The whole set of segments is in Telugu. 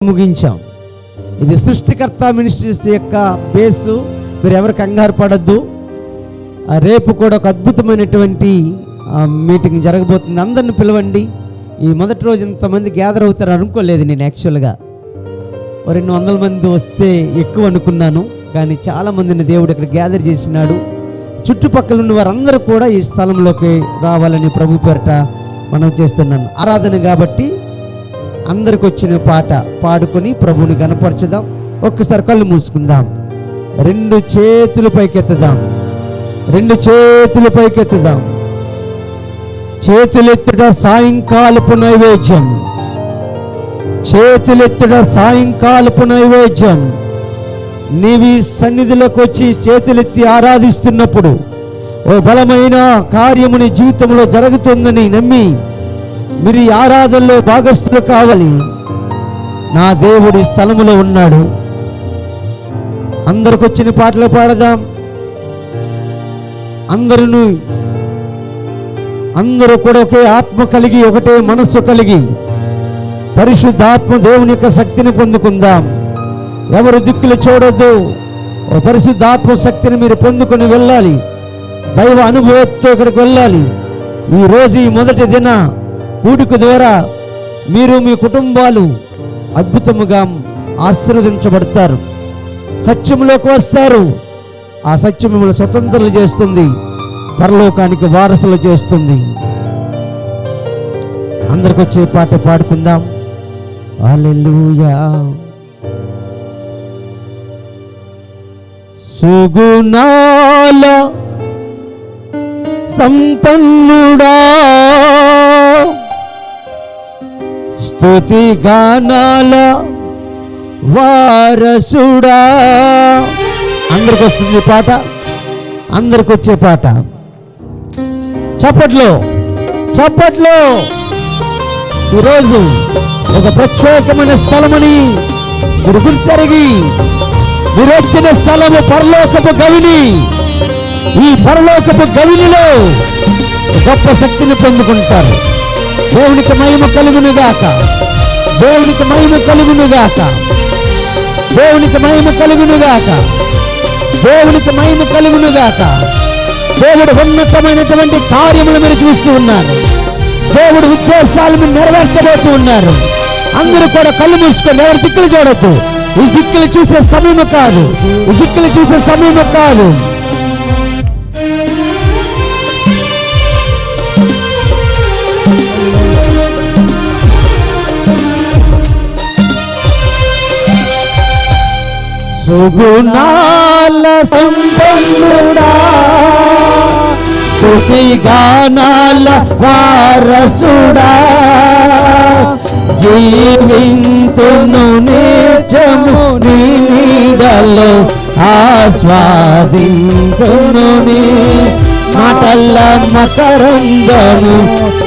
ముగించాం. ఇది సృష్టికర్త మినిస్ట్రీస్ యొక్క బేసు. మీరు ఎవరు కంగారు పడద్దు. రేపు కూడా ఒక అద్భుతమైనటువంటి మీటింగ్ జరగబోతుంది. అందరిని పిలవండి. ఈ మొదటి రోజు ఇంతమంది గ్యాదర్ అవుతారు అనుకోలేదు నేను. యాక్చువల్గా 200 మంది వస్తే ఎక్కువ అనుకున్నాను, కానీ చాలామందిని దేవుడు ఇక్కడ గ్యాదర్ చేసినాడు. చుట్టుపక్కల ఉన్న వారందరూ కూడా ఈ స్థలంలోకి రావాలని ప్రభు పేరట మనం చేస్తున్నాను. ఆరాధన కాబట్టి అందరికి వచ్చిన పాట పాడుకొని ప్రభుని గణపరచుదాం. ఒక్కసారి కళ్ళు మూసుకుందాం. 2 చేతులు పైకెత్తుదాం. 2 చేతులు పైకెత్తుదాం. చేతులెత్తుట సాయంకాలపు నైవేద్యం. చేతులెత్తుట సాయంకాలపు నైవేద్యం. నీవి సన్నిధిలోకి వచ్చి చేతులెత్తి ఆరాధిస్తున్నప్పుడు ఓ బలమైన కార్యము నీ జీవితంలో జరుగుతుందని నమ్మి మీరు ఈ ఆరాధనలో భాగస్థులు కావాలి. నా దేవుడి స్థలములో ఉన్నాడు. అందరికి వచ్చిన పాటలు పాడదాం. అందరూ కూడా ఒకే ఆత్మ కలిగి, ఒకటే మనస్సు కలిగి పరిశుద్ధాత్మ దేవుని యొక్క శక్తిని పొందుకుందాం. ఎవరు దిక్కులు చూడొద్దు. పరిశుద్ధాత్మ శక్తిని మీరు పొందుకొని వెళ్ళాలి. దైవ అనుభవంతో ఇక్కడికి వెళ్ళాలి. ఈరోజు ఈ మొదటి దిన కూడిక ద్వారా మీరు మీ కుటుంబాలు అద్భుతముగా ఆశీర్వదించబడతారు. సత్యంలోకి వస్తారు. ఆ సత్యం మిమ్మల్ని స్వతంత్రులు చేస్తుంది, పరలోకానికి వారసులు చేస్తుంది. అందరికి వచ్చే పాట పాడుకుందాం. హల్లెలూయా. సుగుణాల సంపన్నుడా, స్తుతి గానాల వారసుడా. అందరికి వస్తుంది పాట. అందరికి వచ్చే పాట. చప్పట్లో చప్పట్లో. ఈరోజు ఒక ప్రత్యేకమైన స్థలమని మీరు గుర్తెరిగి మీరు వచ్చిన స్థలము పరలోకపు గవిని. ఈ పరలోకపు గవినిలో గొప్ప శక్తిని పొందుకుంటారు. దేవునికి మహిమ కలుగునుగాక. దేవునికి మహిమ కలుగునుగాక. దేవునికి మహిమ కలుగునుగాక. దేవునికి మహిమ కలుగునుగాక. దేవుడు ఉన్నతమైనటువంటి కార్యములు మీరు చూస్తూ ఉన్నారు. దేవుడు ఉద్దేశాలు మీరు నెరవేర్చబోతూ ఉన్నారు. అందరూ కూడా కళ్ళు మూసుకొని ఎవరి దిక్కులు చూడొద్దు. ఈ దిక్కులు చూసే సమయం కాదు. ఈ దిక్కులు చూసే సమయం కాదు. సుగుణాల సంపన్నుడా, స్తుతి గానాల వారసుడా, జీవింతును నిత్యము నీ నీడలో ఆస్వాదింతును నీ మాటల మకరందము.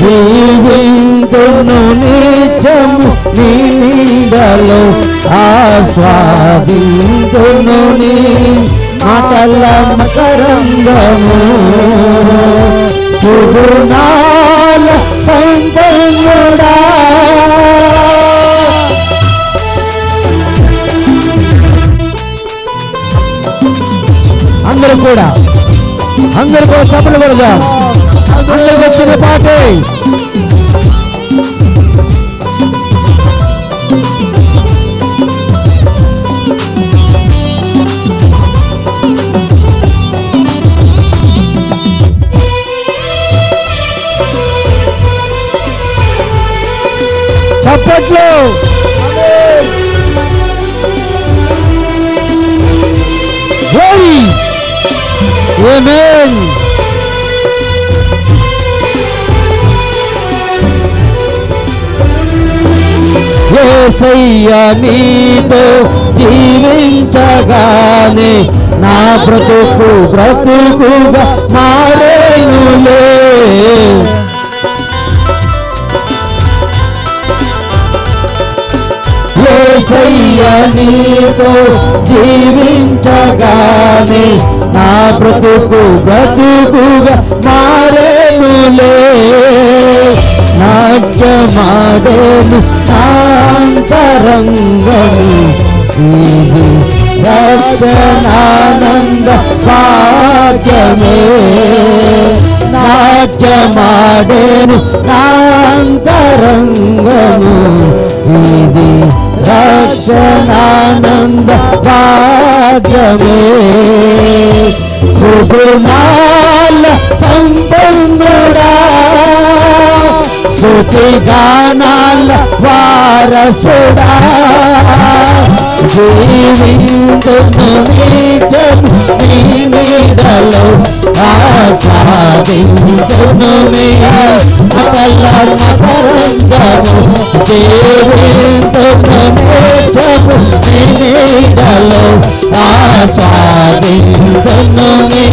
జీవింతును నిత్యము నీ నీడలో ఆస్వాదింతును నీ మాటల మకరందము. సుగుణాల సంపన్నుడా. అందరూ కూడా చప్పట్లు కొడదాం. అందరికి వచ్చిన పాటే. చప్పట్లు. ఆమేన్. యేసయ్యా నీతో జీవించగానే నా బ్రతుకుగా మారేనులే. యేసయ్యా నీతో జీవించగానే నా బ్రతుకుగా మారేనులే. నాట్యమాడేను నాంతరంగము ఇది రక్షణానంద భాగ్యమే నాట్యమాడేను నాంతరంగము ఇది రక్షణానంద భాగ్యమే సుగుణాల సంపన్నుడా స్తుతి గానాల వారసుడా జీవింతును నిత్యము నీ నీడలో ఆస్వాదింతును నీ అకల మకరందము జీవింతును నిత్యము నీ నీడలో ఆస్వాదింతును నీ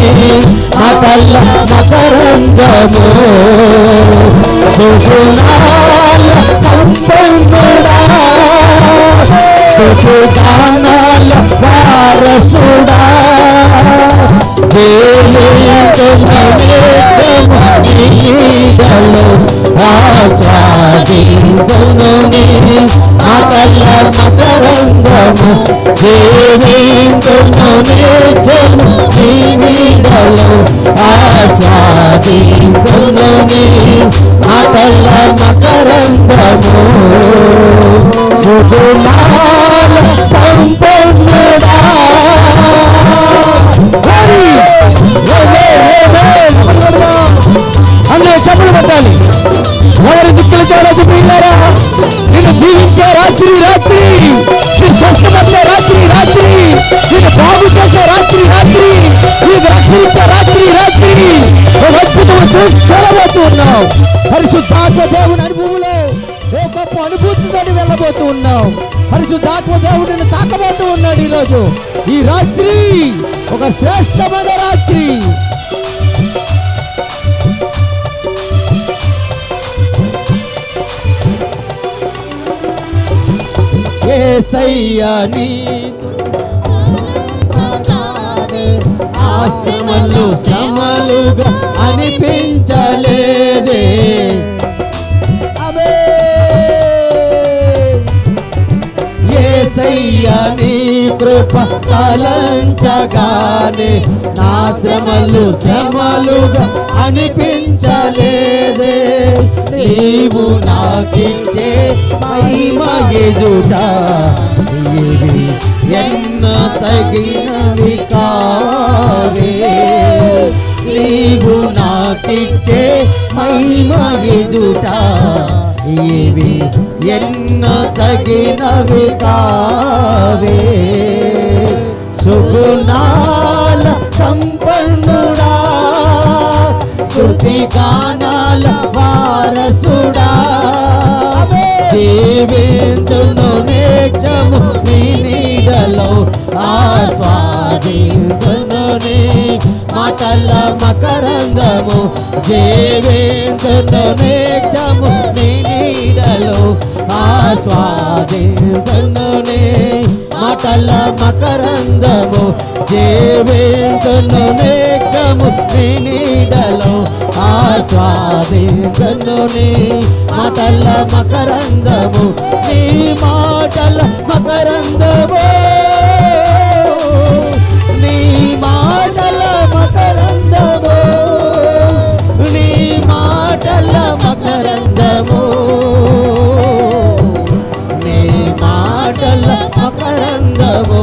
అకల మకరందము సుగుణాల సంపన్నుడా సుగానాల వారసుడా నీడలో ఆస్వాదింతును నీ అకల మకరందము జీవింతును నిత్యము నీ నీడలో ఆస్వాదింతును నీ అకల మకరందము సుగుణాల సంపన్నుడా అందరూ చెప్పులు పట్టాలి. ఎవరి దిక్కులు చాలా చూపిల్లారా నిన్ను దీవించే రాత్రి రాత్రి నీ స్వస్థపరిచే రాత్రి రాత్రి నిన్ను బాగు చేసే రాత్రి రాత్రి నీకు రక్షించే రాత్రి రాత్రి ఒక అద్భుతం చూడబోతూ ఉన్నావు. పరిశుద్ధాత్మ దేవుని అనుభవంలో ఏ గొప్ప అనుభూతితోటి వెళ్ళబోతూ ఉన్నావు. పరిశుద్ధాత్మ దేవుడు నిన్ను తాకబోతూ ఉన్నాడు. ఈరోజు ఈ రాత్రి ఒక శ్రేష్టమైన రాత్రి. యేసయ్యా నీ ఆశ్రమలు శ్రమలుగా అనిపించలేదే యేసయ్యా నీ కృప తలంచగానే నా శ్రమలు శ్రమలుగా అనిపించలేదే నీవు నాకిచ్చే మహిమ ఎదుట ఇవి ఎన్న తగినవి కావే నీవు నాకిచ్చే మహిమ ఎదుట ఇవి ఎన్న తగినవి కావే సుగుణాల సంపన్నుడా స్తుతి గానాల వారసుడా జీవింతును నిత్యము నీ నీడలో ఆస్వాదింతును నీ మాటల మకరందము జీవింతును నిత్యము నీ నీడలో ఆస్వాదింతును నీ మాటల మకరందము జీవింతును నిత్యము నీ నీడలో ఆస్వాదింతును నీ మాటల మకరందము నీ మాటల మకరందము నీ మాటల మకరందము నీ మాటల మకరందము నీ మాటల మకరందము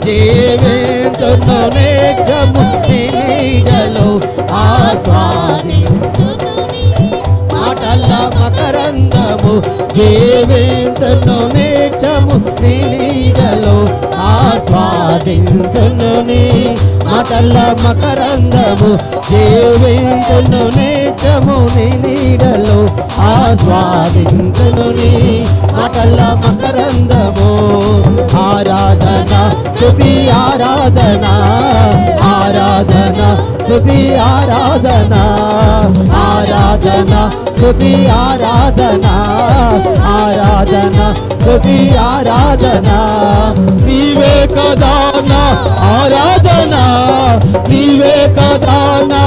జీవింతును నిత్యము నీ నీడలో ఆస్వాదింతును మాటల మకరందము జీవింతును నిత్యము నీ నీడలో ఆస్వాదింతును నీ మాటల మకరందము జీవింతును నిత్యము నీ నీడలో ఆస్వాదింతును నీ మాటల మకరందము ఆరాధన స్తుతి ఆరాధన ఆరాధన స్తుతి ఆరాధన ఆరాధన స్తుతి ఆరాధన ఆరాధన స్తుతి ఆరాధన నీవే కదా నా ఆరాధన నీవే కదా నా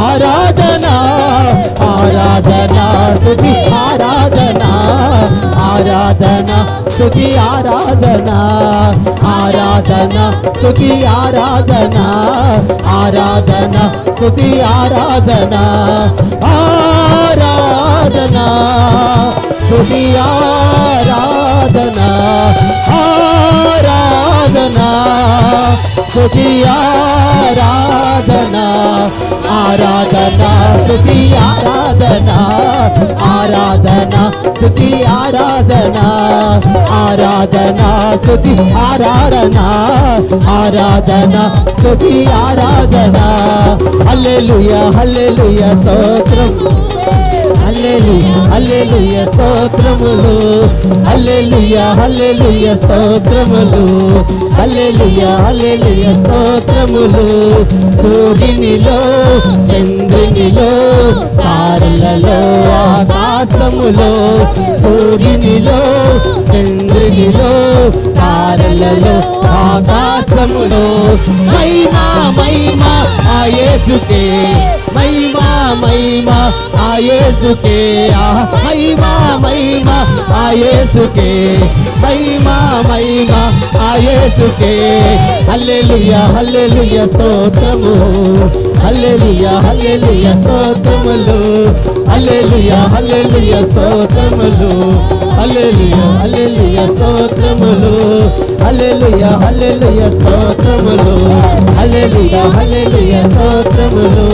ఆరాధన ఆరాధన ఆరాధనా స్తుతి ఆరాధనా ఆరాధనా స్తుతి ఆరాధనా ఆరాధనా స్తుతి ఆరాధనా ఆరాధనా స్తుతి ఆరాధనా ఆరాధనా స్తుతి ఆరాధనా ఆరాధనా స్తుతి ఆరాధనా ఆరాధనా స్తుతి ఆరాధనా ఆరాధనా స్తుతి ఆరాధనా ఆరాధనా స్తుతి ఆరాధనా ఆరాధనా స్తుతి ఆరాధనా హల్లెలూయా హల్లెలూయా స్తోత్రం హల్లెలూయా హల్లెలూయా స్తోత్రములు హల్లెలూయా హల్లెలూయా స్తోత్రములు హల్లెలూయా హల్లెలూయా స్తోత్రములు సూర్యునిలో చంద్రునిలో తారలలో ఆకాశములో సూర్యునిలో చంద్రునిలో తారలలో ఆకాశములో మహిమా మహిమా ఆ యేసుకే మహిమా మహిమా ఆ యేసుకే మహిమా మహిమా ఆ యేసుకే మహిమా మహిమా ఆ యేసుకే హల్లెలూయా హల్లెలూయా స్తోత్రము హల్లెలూయా హల్లెలూయా స్తోత్రములు హల్లెలూయా హల్లెలూయా స్తోత్రములు హల్లెలూయా హల్లెలూయా స్తోత్రములు హల్లెలూయా హల్లెలూయా స్తోత్రములు హల్లెలూయా హల్లెలూయా స్తోత్రములు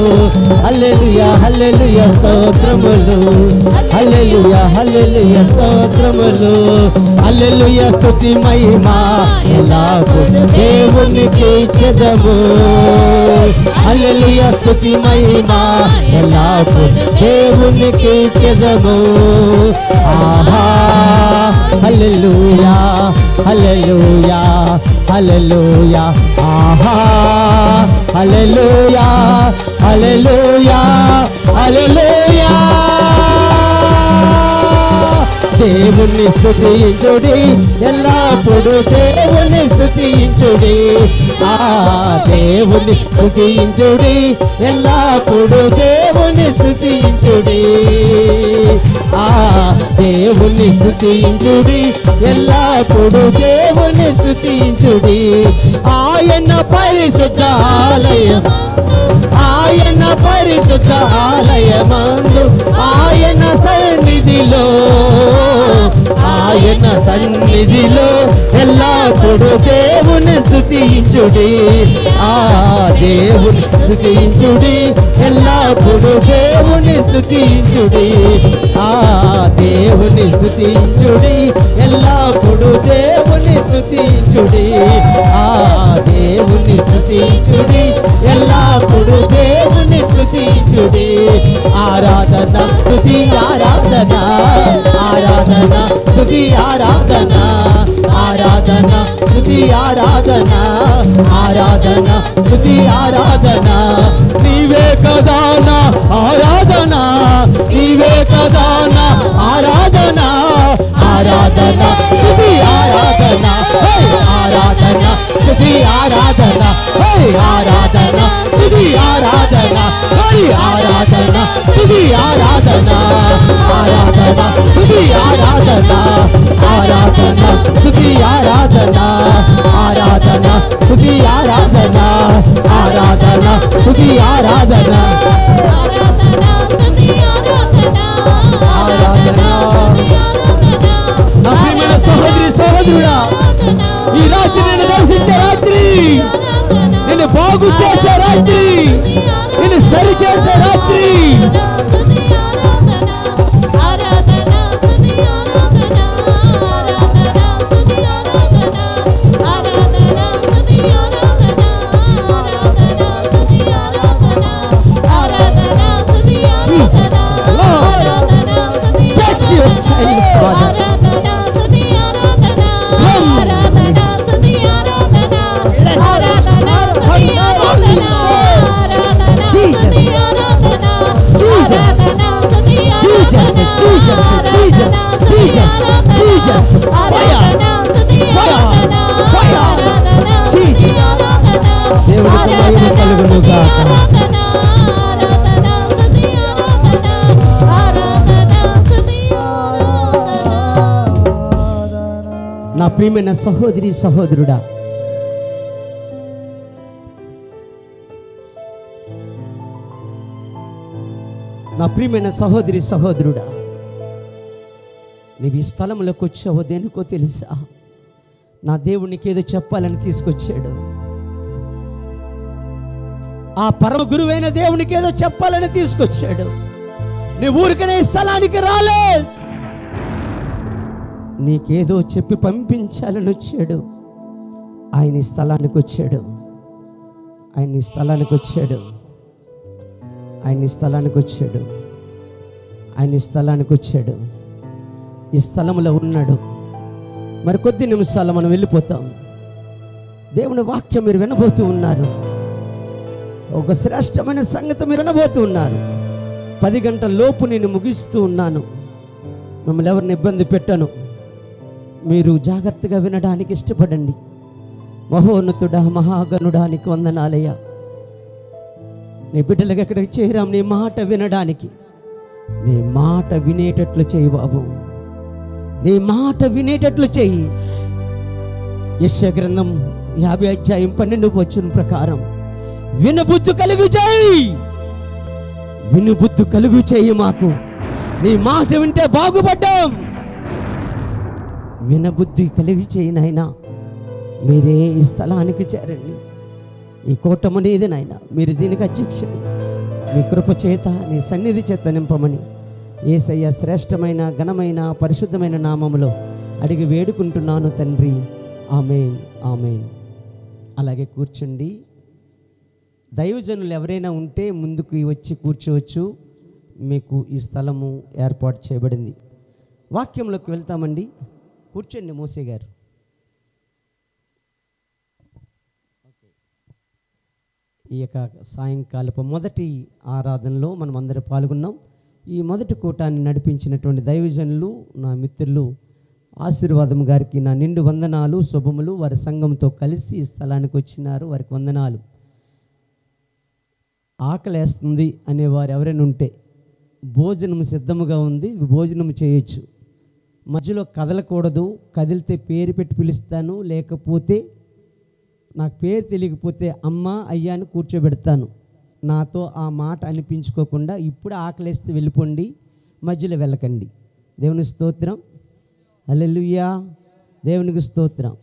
హల్లెలూయా హల్లెలూయా స్తోత్రములు హల్లెలూయా హల్లెలూయా స్తోత్రములు హల్లెలూయా స్తుతి మహిమా ఎల్లప్పుడూ దేవునికి చెదము హల్లెలూయా స్తుతి మహిమా ఎల్లప్పుడూ దేవునికి చెదము ఆహా హల్లెలూయా హల్లెలూయా హల్లెలూయా ఆహా హల్లెలూయా హల్లెలూయా హల్లెలూయా దేవుని స్తుతించుడి ఎల్లప్పుడూ దేవుని స్తుతించుడి ఆ దేవుని స్తుతించుడి ఎల్లప్పుడూ దేవుని స్తుతించుడి ఆ దేవుని స్తుతించుడి ఎల్లప్పుడూ దేవుని స్తుతించుడి ఆయన పరిశుద్ధ ఆలయం ఆయన పరిశుద్ధ ఆలయమందు ఆయన సన్నిధిలో ఆయన సన్నిధిలో ఎల్లప్పుడూ దేవుని స్తుతించుడి ఆ దేవుని స్తుతించుడి ఎల్లప్పుడూ దేవుని స్తుతించుడి ఆ దేవుని స్తుతించుడి ఎల్లప్పుడూ దేవుని స్తుతించుడి ఆ దేవుని స్తుతించుడి ఎల్లప్పుడూ దేవుని స్తుతించుడి ఆరాధన స్తుతి ఆరాధన ఆరాధన స్తుతి ఆరాధన ఆరాధన స్తుతి ఆరాధన ఆరాధన స్తుతి ఆరాధన నీవే కదా నా ఆరాధన నీవే కదా నా ఆరాధన ఆరాధన స్తుతి ఆరాధన ఆరాధన స్తుతి ఆరాధన ఆరాధన స్తుతి ఆరాధన ఆరాధన స్తుతి ఆరాధన ఆరాధన స్తుతి ఆరాధన ఆరాధన స్తుతి ఆరాధన ఆరాధన స్తుతి ఆరాధన ఆరాధన స్తుతి ఆరాధన ఆరాధన నా ప్రియమైన సహోదరి సహోదరుడా ఈ రాత్రి నేను దర్శించే రాత్రి నిన్ను బాగు చేసే రాత్రి నిన్ను సరి చేసే రాత్రి ప్రియమైన సహోదరి సహోదరుడా, నా ప్రియమైన సహోదరి సహోదరుడా, నీవు ఈ స్థలంలోకి వచ్చావో దేనికో తెలుసా? నా దేవునికి ఏదో చెప్పాలని తీసుకొచ్చాడు. ఆ పరమ గురువైన దేవునికి ఏదో చెప్పాలని తీసుకొచ్చాడు. నీ ఊరికనే స్థలానికి రాలే, నీకేదో చెప్పి పంపించాలని వచ్చాడు. ఆయన ఈ స్థలానికి వచ్చాడు. ఆయన ఈ స్థలానికి వచ్చాడు. ఆయన ఈ స్థలానికి వచ్చాడు. ఆయన ఈ స్థలానికి వచ్చాడు. ఈ స్థలంలో ఉన్నాడు. మరి కొద్ది నిమిషాలు మనం వెళ్ళిపోతాం. దేవుని వాక్యం మీరు వినబోతూ ఉన్నారు. ఒక శ్రేష్టమైన సంగతి మీరు వినబోతూ ఉన్నారు. 10 గంటల లోపు నేను ముగిస్తూ ఉన్నాను. మిమ్మల్ని ఎవరిని ఇబ్బంది పెట్టాను. మీరు జాగ్రత్తగా వినడానికి ఇష్టపడండి. మహోన్నతుడా, మహాగణుడానికి వందనాలయ్యా. నీ బిడ్డలకు ఎక్కడికి చేరాం నీ మాట వినడానికి. నీ మాట వినేటట్లు చేయి బాబు. నీ మాట వినేటట్లు చేయి. యెషయా గ్రంథం 50 అధ్యాయం 12 వచనం ప్రకారం వినబుద్ధి కలుగు చేయి. వినుబుద్ధి కలుగు చేయి మాకు. నీ మాట వింటే బాగుపడ్డాం. వినబుద్ధి కలిగి చేయి నాయనా. మీరే ఈ స్థలానికి చేరండి. ఈ కూటమి నీది నాయన. మీరు దీనికి అధ్యక్షుడు. మీ కృప చేత, నీ సన్నిధి చేత నింపమని యేసయ్య శ్రేష్టమైన ఘనమైన పరిశుద్ధమైన నామములో అడిగి వేడుకుంటున్నాను తండ్రి. ఆమేన్, ఆమేన్. అలాగే కూర్చోండి. దైవజనులు ఎవరైనా ఉంటే ముందుకు వచ్చి కూర్చోవచ్చు. మీకు ఈ స్థలము ఏర్పాటు చేయబడింది. వాక్యంలోకి వెళ్తామండి. కూర్చోండి మోసే గారు. ఈ యొక్క సాయంకాలపు మొదటి ఆరాధనలో మనం అందరూ పాల్గొన్నాం. ఈ మొదటి కూటాన్ని నడిపించినటువంటి దైవజనులు, నా మిత్రులు ఆశీర్వాదం గారికి నా నిండు వందనాలు, శుభములు. వారి సంఘంతో కలిసి ఈ స్థలానికి వచ్చినారు. వారికి వందనాలు. ఆకలేస్తుంది అనేవారు ఎవరైనా ఉంటే భోజనం సిద్ధముగా ఉంది, భోజనం చేయొచ్చు. మధ్యలో కదలకూడదు. కదిలితే పేరు పెట్టి పిలుస్తాను, లేకపోతే నాకు పేరు తెలియకపోతే అమ్మ అయ్యా అని కూర్చోబెడతాను. నాతో ఆ మాట అనిపించుకోకుండా ఇప్పుడు ఆకలేస్తే వెళ్ళిపోండి, మధ్యలో వెళ్ళకండి. దేవుని స్తోత్రం. హల్లెలూయా. దేవునికి స్తోత్రం.